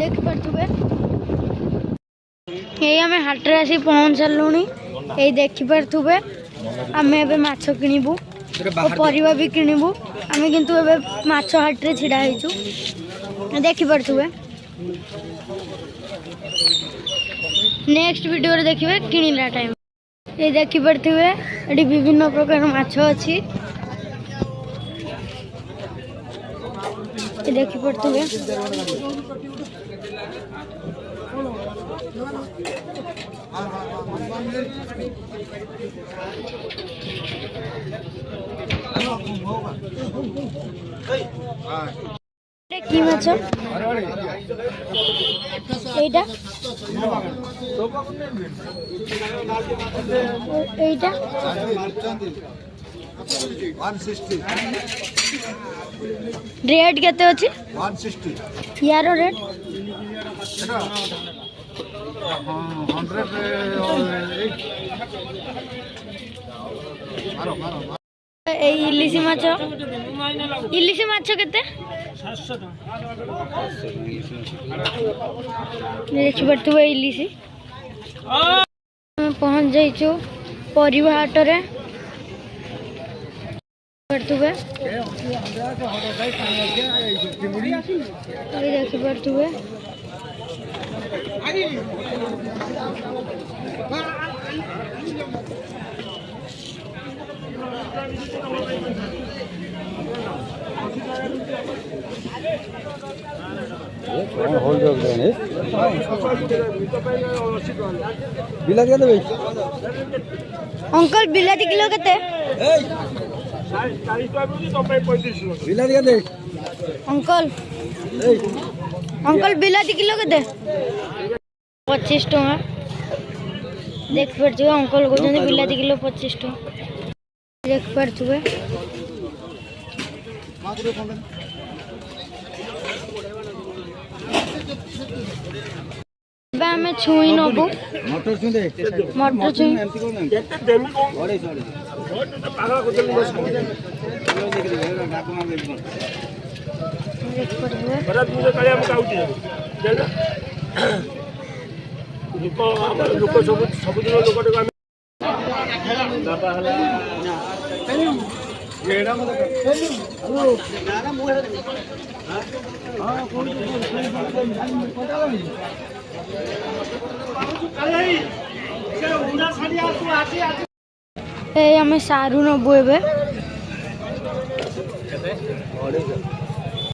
देख पारे ये आम हाटे आसी पहुँच सारूँ ये देखिपे आम ए माछ किणबू परिवा भी किणबू आम किंतु ए माछ हाटे छिड़ा होइछु देखिपे नेक्स्ट वीडियो रे देखिए किणला टाइम ये देखिपे ये विभिन्न प्रकार माछ अच्छी देखिपे कि माछ एटा एटा 160 रेट केते अछि 160 यारो रेट 100 इलिसी माछ केते 700 देखि पड़थुबे इलिसी पहुंच जाइछु परिवा हाट रे पड़थुबे देखि पड़थुबे बिलाती दे अंकल बिलाती किलो केते बिलाती दे अंकल अंकल बिलाती किलो केते 25 टका देख पड़थुबे अंकल कहते बिलाती किलो 25 टका देख पड़थुबे आम छुई नबू मटर छुई दे मटर छुई आम सारू नबू ए